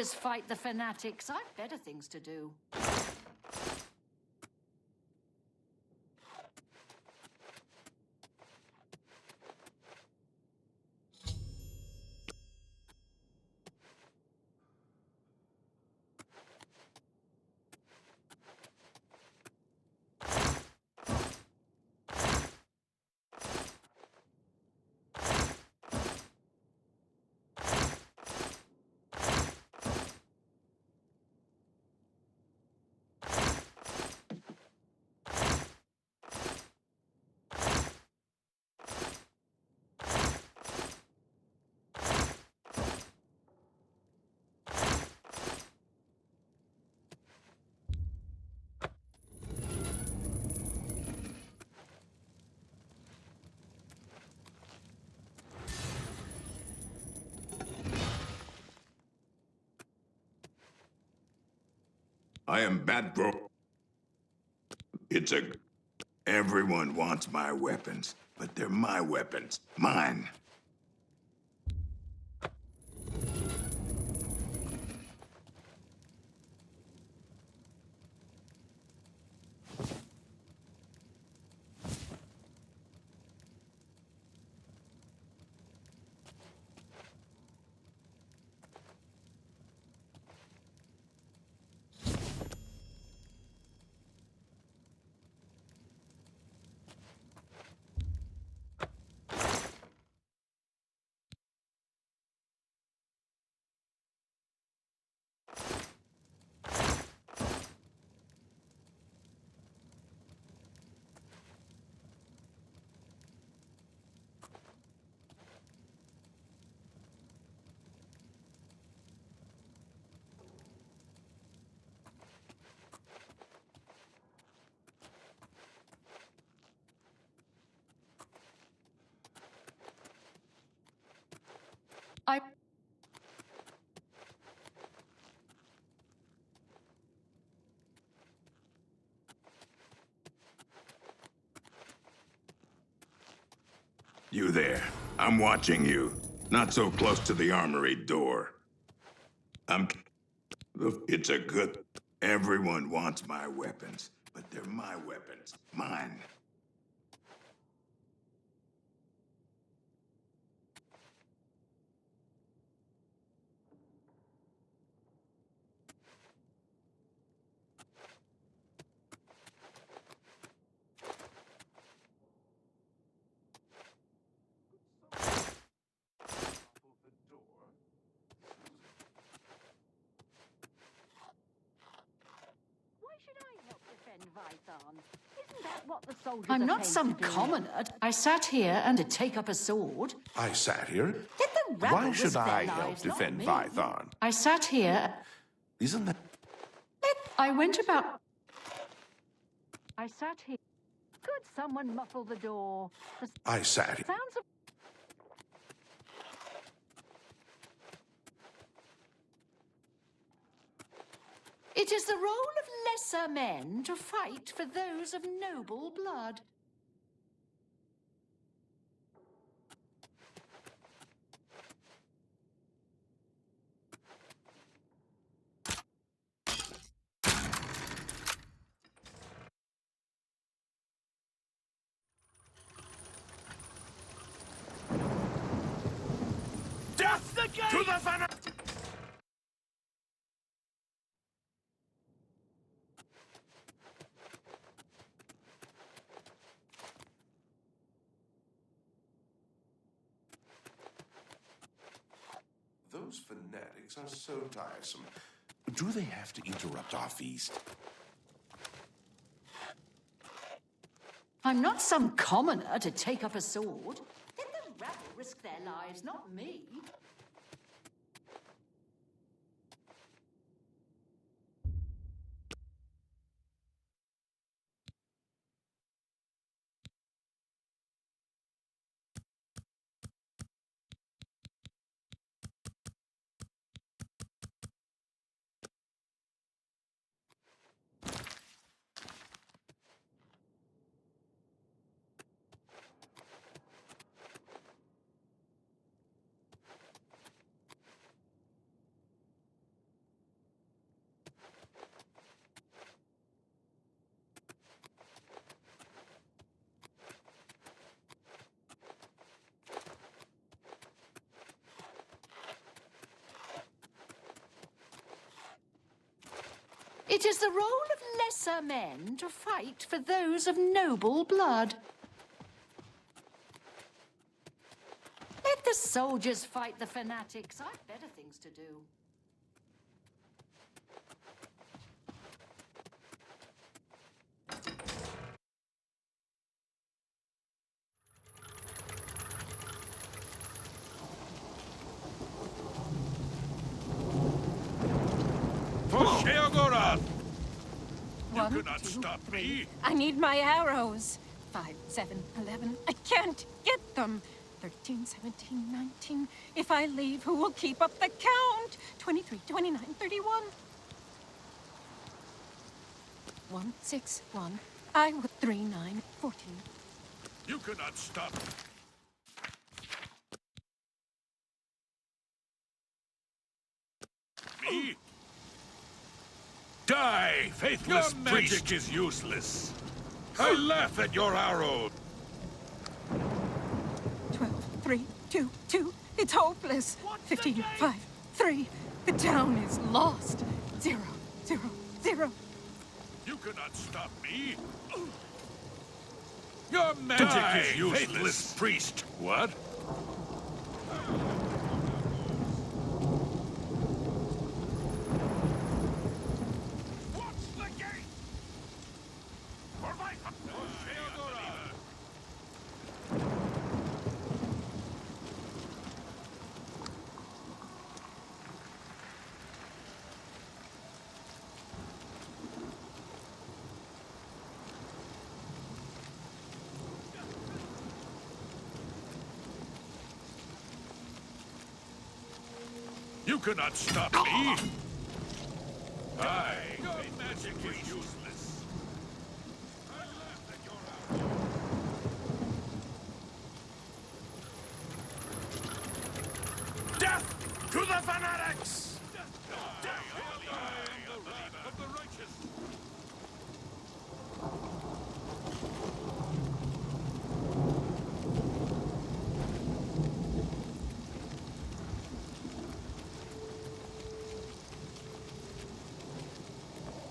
soldiers fight the fanatics. I've better things to do. I am bad bro. It's a... Everyone wants my weapons, but they're my weapons. Mine. You there. I'm watching you. Not so close to the armory door. It's a good... Everyone wants my weapons, but they're my weapons. Mine. I'm not some commoner. I sat here and to take up a sword. I sat here? Let the rabble Why should risk their I help lives, not defend me. Python? I sat here. Isn't that... I went about... I sat here. Could someone muffle the door? I sat here. Sounds of... It is the role of lesser men to fight for those of noble blood. Death the gate! To the fanatics! Those fanatics are so tiresome. Do they have to interrupt our feast? I'm not some commoner to take up a sword. Let the rabble risk their lives, not me. It is the role of lesser men to fight for those of noble blood. Let the soldiers fight the fanatics. I've better things to do. One, You cannot two, stop three. me. I need my arrows. 5, 7, 11. I can't get them. 13, 17, 19. If I leave, who will keep up the count? 23, 29, 31. 1, 6, 1. I would 3, 9, 14. You cannot stop me. Die, faithless Your priest. magic is useless. I laugh at your arrows. 12, 3, 2, 2. It's hopeless. 15, 5, 3. The town is lost. 0, 0, 0. You cannot stop me. Your magic Die, is useless. faithless priest. What? Watch the gate. For my You cannot stop me. Die. Your magic is useless. I laugh at your arrows. Death to the fanatics! Die, the wrath of the righteous.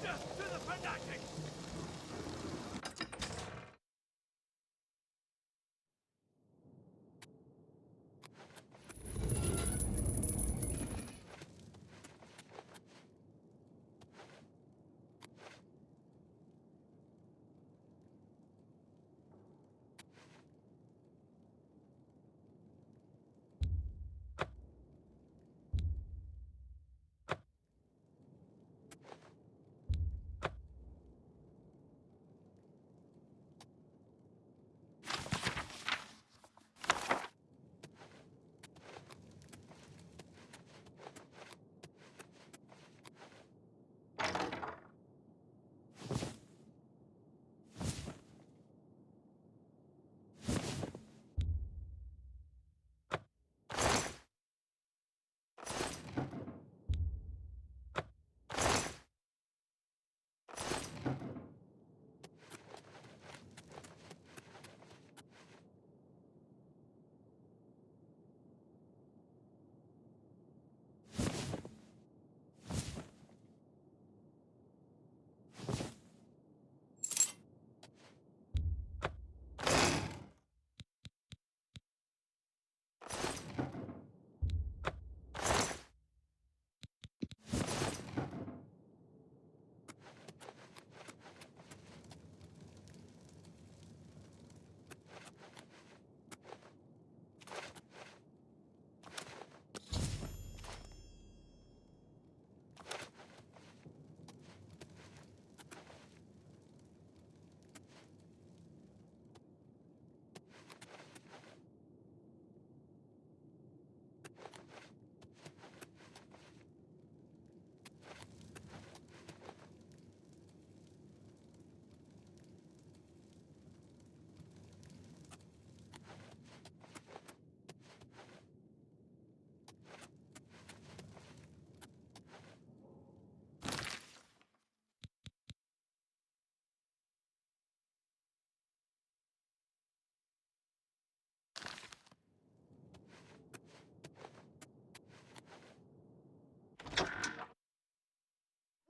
Death to the fanatics.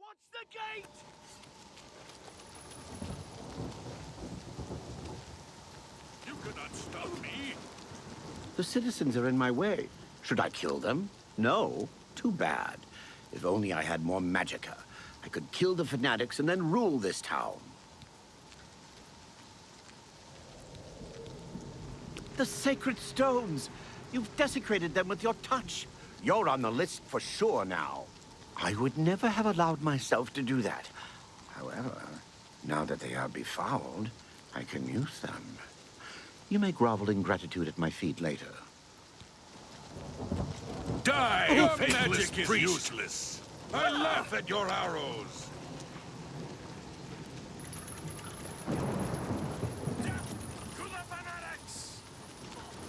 Watch the gate! You cannot stop me! The citizens are in my way. Should I kill them? No. Too bad. If only I had more magicka. I could kill the fanatics and then rule this town. The sacred stones! You've desecrated them with your touch. You're on the list for sure now. I would never have allowed myself to do that. However, now that they are befouled, I can use them. You may grovel in gratitude at my feet later. Die, Your faithless magic is priest! useless. I laugh at your arrows! To the fanatics!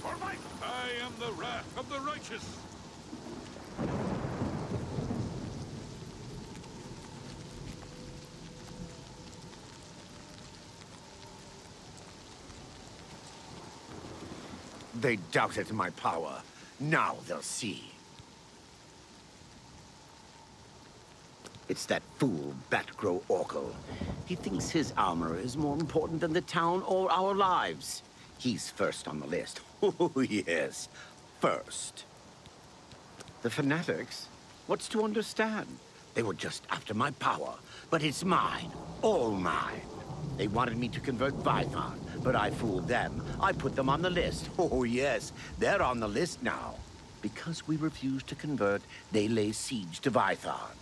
For my... I am the wrath of the righteous! They doubted my power. Now they'll see. It's that fool, Batgro Orkel. He thinks his armor is more important than the town or our lives. He's first on the list. Oh, yes. First. The fanatics? What's to understand? They were just after my power. But it's mine. All mine. They wanted me to convert Vython, but I fooled them. I put them on the list. Oh, yes. They're on the list now. Because we refused to convert, they lay siege to Vython.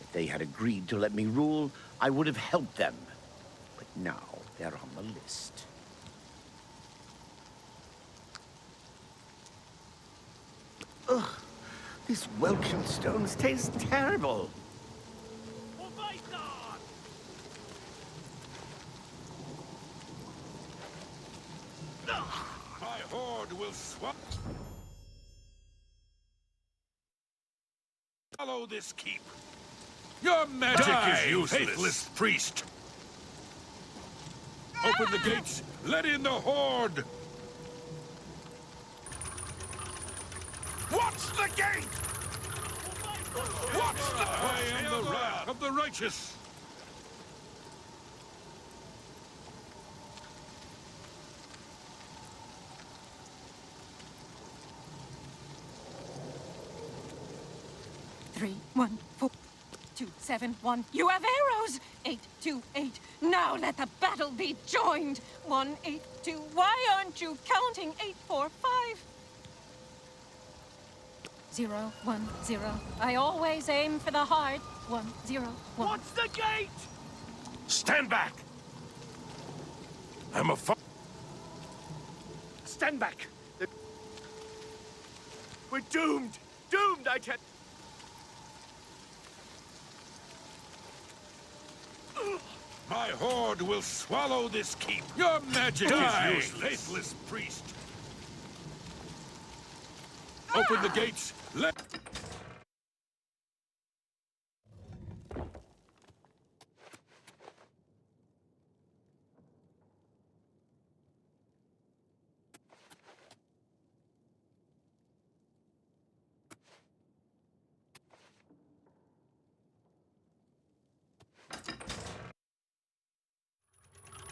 If they had agreed to let me rule, I would have helped them. But now they're on the list. Ugh, these Welkin stones taste terrible. For Python! My horde will swallow this keep. Your magic is useless, faithless priest. Open the gates. Let in the horde. Watch the gate! Watch the... I am the wrath of the righteous. Three, 1, 4, 2, 7, 1. You have arrows! 8, 2, 8. Now let the battle be joined! 1, 8, 2. Why aren't you counting? 8, 4, 5. 0, 1, 0. I always aim for the heart. 1, 0, 1. Watch the gate! Stand back. I'm a Stand back! We're doomed! Doomed, I tell... My horde will swallow this keep. Your magic is useless, faithless priest. Open the gates. Let...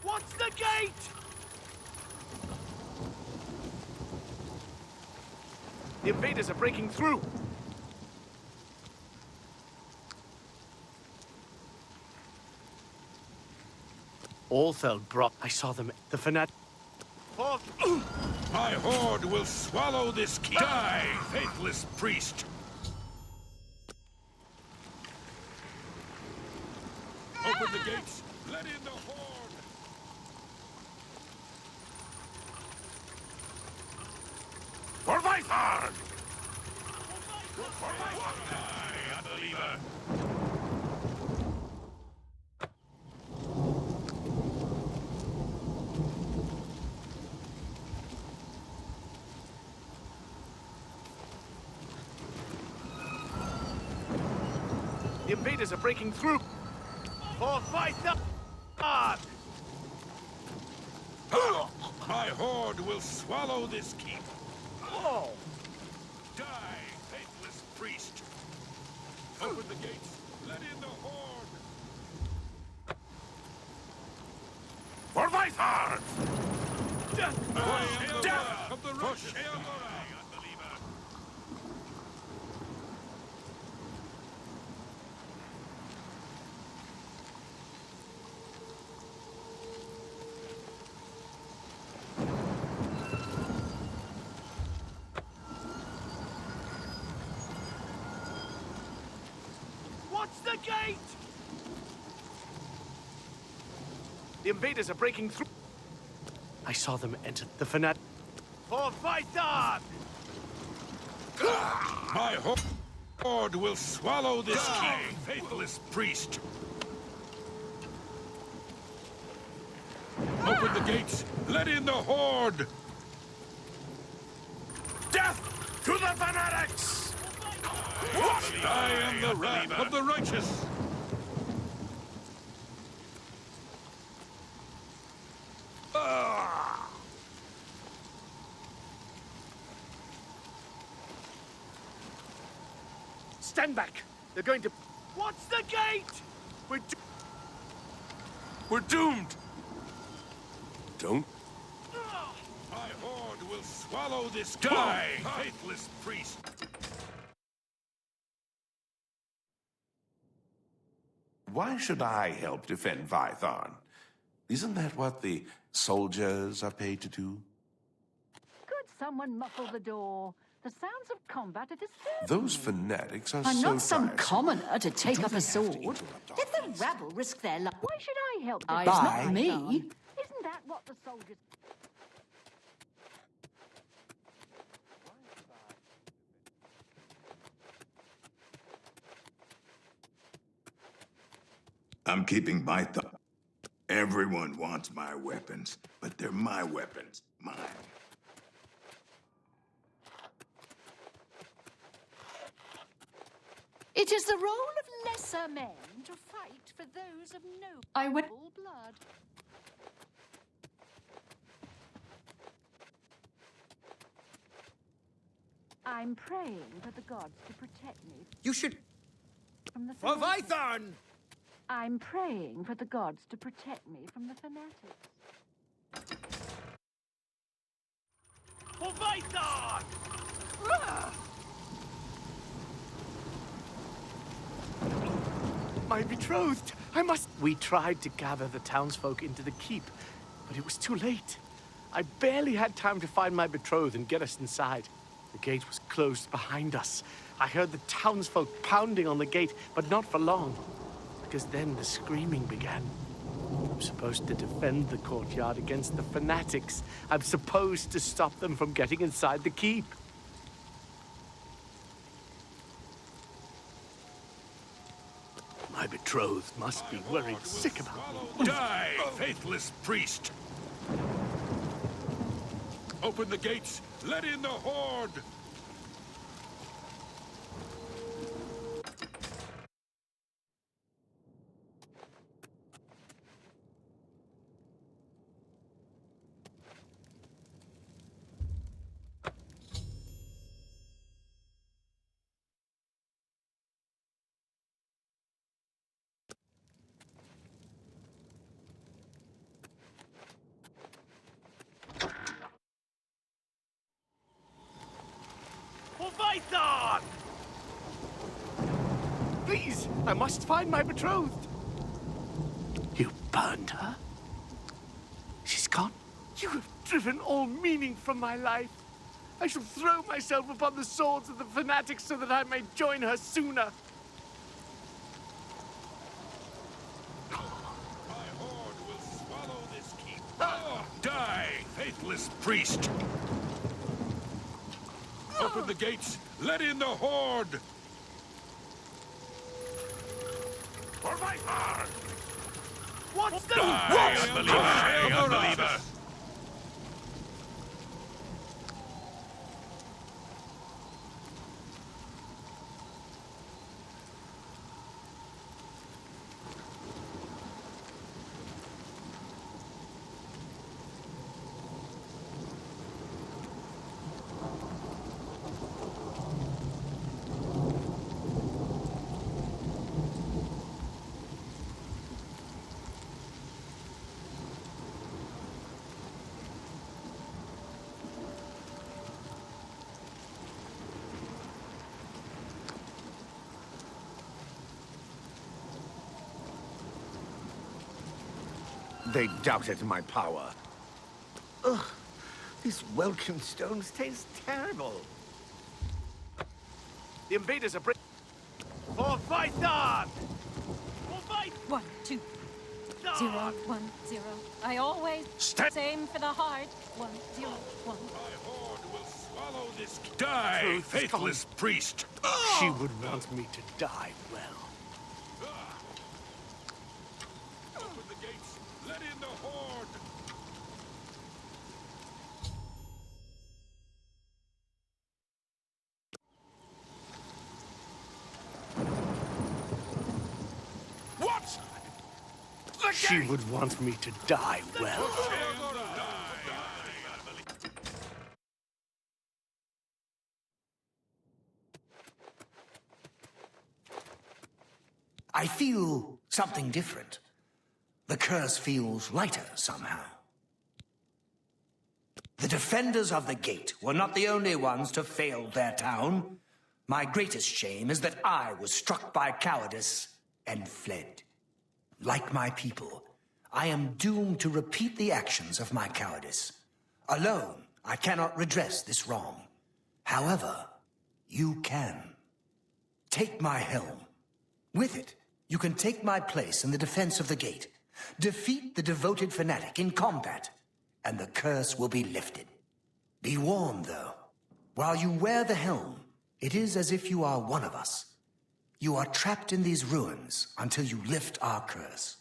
Watch the gate! The invaders are breaking through! Allfeld brought... I saw them. The fanat... My horde will swallow this keep. Die, faithless priest. Open the gates. Let in the horde. For Vython! Die, unbeliever. The invaders are breaking through! For Vython! My horde will swallow this keep. Oh! Die, faithless priest. Open the gates. Let in the horde. Death of the righteous. Unbeliever. Watch the gate! The invaders are breaking through. I saw them enter the fanatic. For Python! My horde will swallow this king, faithless priest. Open the gates. Let in the horde. Death to the fanatics! What? I am the wrath of the righteous. Stand back! They're going to... Watch the gate! We're doomed. Don't. My horde will swallow this guy, faithless priest. Why should I help defend Python? Isn't that what the soldiers are paid to do? Could someone muffle the door? The sounds of combat are disturbing. Those fanatics are I'm so not some tiresome. commoner to take Do up they a have to sword. interrupt our Let the feast? rabble risk their life. Why should I help them? It's Not not me. me. Isn't that what the soldiers... I'm keeping my thought. Everyone wants my weapons, but they're my weapons. Mine. It is the role of lesser men to fight for those of noble blood. I'm praying for the gods to protect me You should. from the For fanatics. Python! I'm praying for the gods to protect me from the fanatics. For Python! My betrothed! I must... We tried to gather the townsfolk into the keep, but it was too late. I barely had time to find my betrothed and get us inside. The gate was closed behind us. I heard the townsfolk pounding on the gate, but not for long, because then the screaming began. I'm supposed to defend the courtyard against the fanatics. I'm supposed to stop them from getting inside the keep. My betrothed must be worried sick about me. Die, faithless priest. Open the gates. Let in the horde. For Python! Please, I must find my betrothed. You burned her? She's gone? You have driven all meaning from my life. I shall throw myself upon the swords of the fanatics so that I may join her sooner. My horde will swallow this keep. Die, faithless priest. Open the gates. Let in the horde. For my heart. What's the... Die, unbeliever. They doubted my power. Ugh, these welcome stones taste terrible. The invaders are breaking. For Python! For Python! 1, 2, 0, 1, 0. I always same for the heart. 1, 0, 1. My horde will swallow this. Die, Truth is faithless priest! She would want me to die well. Open the gates. Let in the horde. What? The She gate! would want me to die well. I feel something different. The curse feels lighter somehow. The defenders of the gate were not the only ones to fail their town. My greatest shame is that I was struck by cowardice and fled. Like my people, I am doomed to repeat the actions of my cowardice. Alone, I cannot redress this wrong. However, you can. Take my helm. With it, you can take my place in the defense of the gate. Defeat the devoted fanatic in combat, and the curse will be lifted. Be warned, though. While you wear the helm, it is as if you are one of us. You are trapped in these ruins until you lift our curse.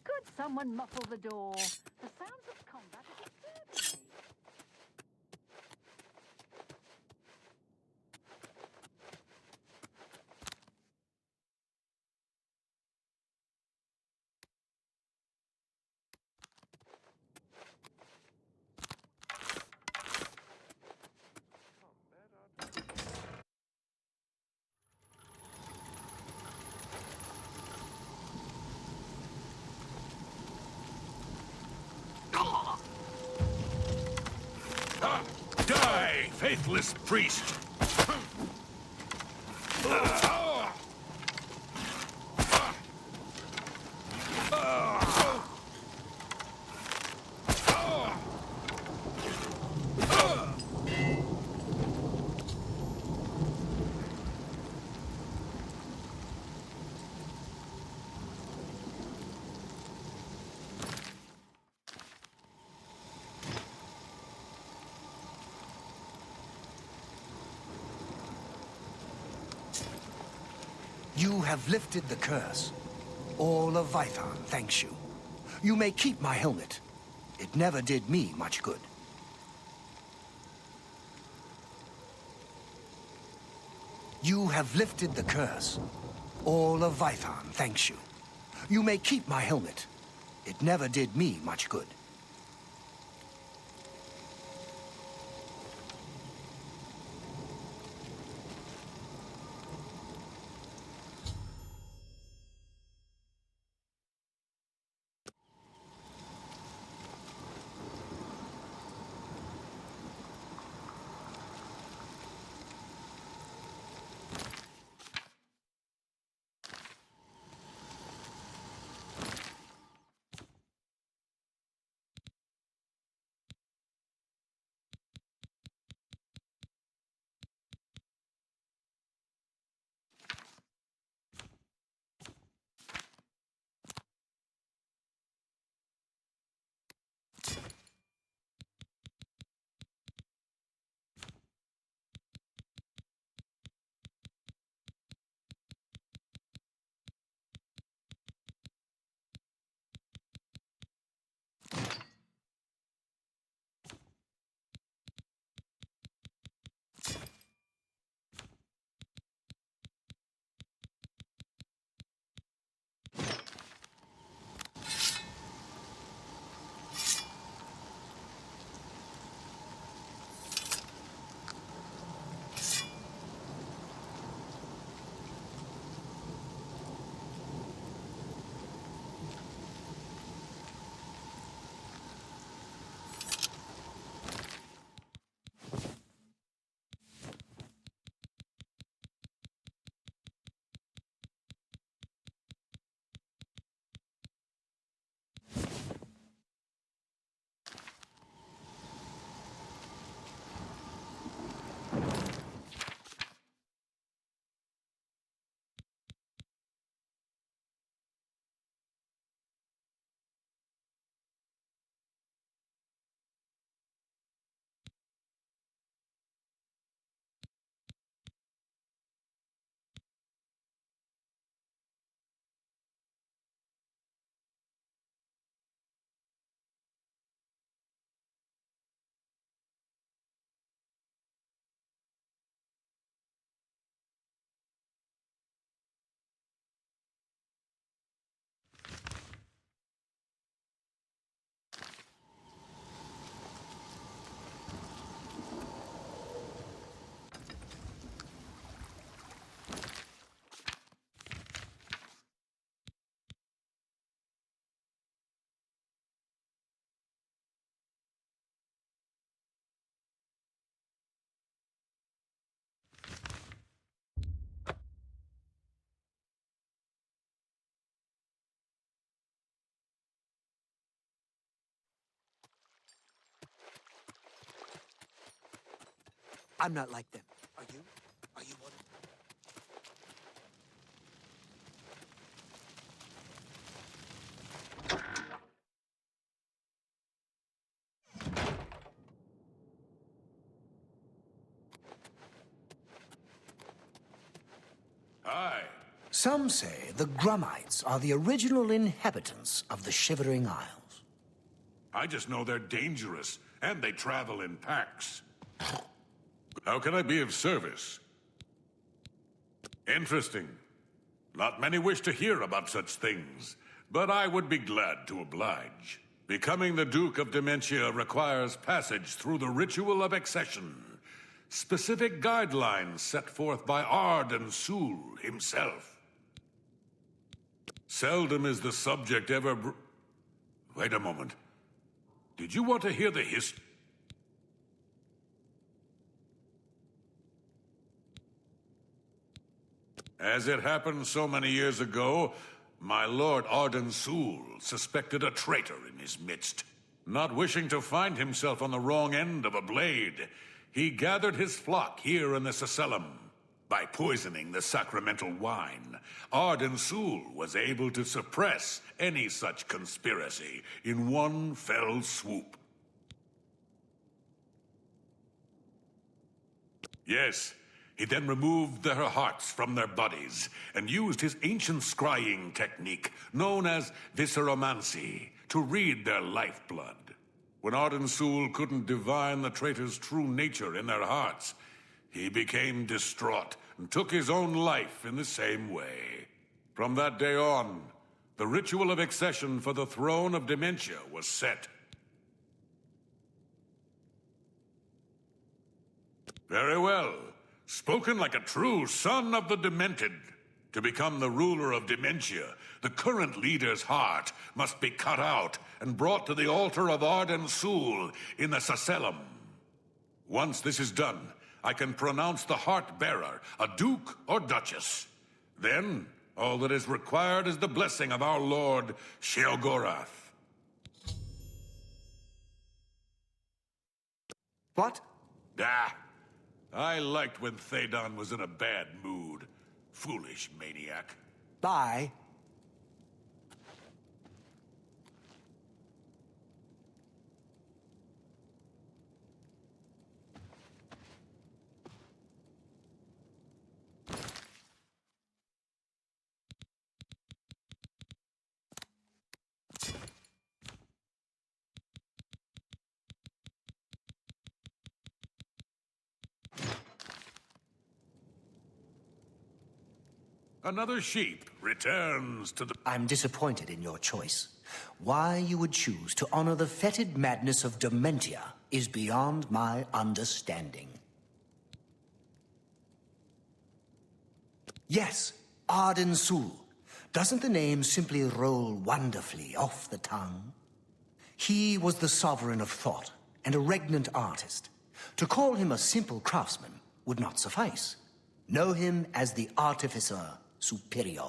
Could someone muffle the door? The sounds of combat are disturbing me. Die, faithless priest! You have lifted the curse. All of Vython thanks you. You may keep my helmet. It never did me much good. You have lifted the curse. All of Vython thanks you. You may keep my helmet. It never did me much good. I'm not like them. Are you? Are you one? Aye. Some say the Grummites are the original inhabitants of the Shivering Isles. I just know they're dangerous, and they travel in packs. How can I be of service? Interesting. Not many wish to hear about such things, but I would be glad to oblige. Becoming the Duke of Dementia requires passage through the ritual of accession. Specific guidelines set forth by Arden Sul himself. Seldom is the subject ever Wait a moment. Did you want to hear the history? As it happened so many years ago, my Lord Arden Sul suspected a traitor in his midst. Not wishing to find himself on the wrong end of a blade, he gathered his flock here in the Sacellum. By poisoning the sacramental wine, Arden Sul was able to suppress any such conspiracy in one fell swoop. Yes, he then removed their hearts from their bodies and used his ancient scrying technique known as visceromancy to read their lifeblood. When Arden Sul couldn't divine the traitor's true nature in their hearts, he became distraught and took his own life in the same way. From that day on, the ritual of accession for the throne of Dementia was set. Very well. Spoken like a true son of the Demented. To become the ruler of Dementia, the current leader's heart must be cut out and brought to the altar of Arden Sul in the Sacellum. Once this is done, I can pronounce the heart-bearer a duke or duchess. Then, all that is required is the blessing of our Lord Sheogorath. What? Ah, I liked when Thedon was in a bad mood. Foolish maniac. Bye. Another sheep returns to the... I'm disappointed in your choice. Why you would choose to honor the fetid madness of Dementia is beyond my understanding. Yes, Arden Sul. Doesn't the name simply roll wonderfully off the tongue? He was the sovereign of thought and a regnant artist. To call him a simple craftsman would not suffice. Know him as the Artificer Superior.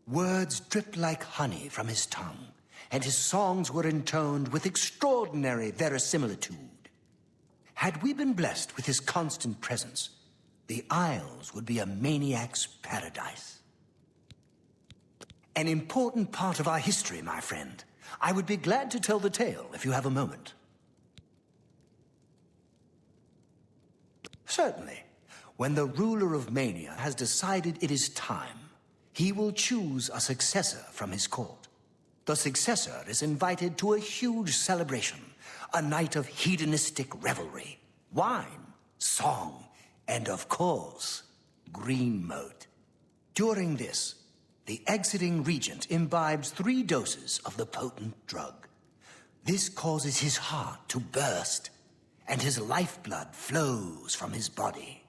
Words dripped like honey from his tongue, and his songs were intoned with extraordinary verisimilitude. Had we been blessed with his constant presence, the Isles would be a maniac's paradise. An important part of our history, my friend. I would be glad to tell the tale if you have a moment. Certainly. When the ruler of Mania has decided it is time, he will choose a successor from his court. The successor is invited to a huge celebration, a night of hedonistic revelry, wine, song, and of course, green moat. During this, the exiting regent imbibes 3 doses of the potent drug. This causes his heart to burst, and his lifeblood flows from his body.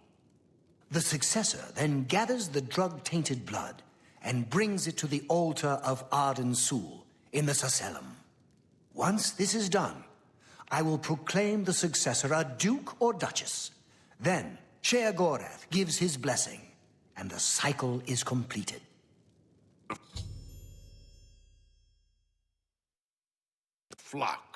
The successor then gathers the drug-tainted blood and brings it to the altar of Arden Sul in the Sacellum. Once this is done, I will proclaim the successor a duke or duchess. Then Sheogorath gives his blessing, and the cycle is completed. Flock.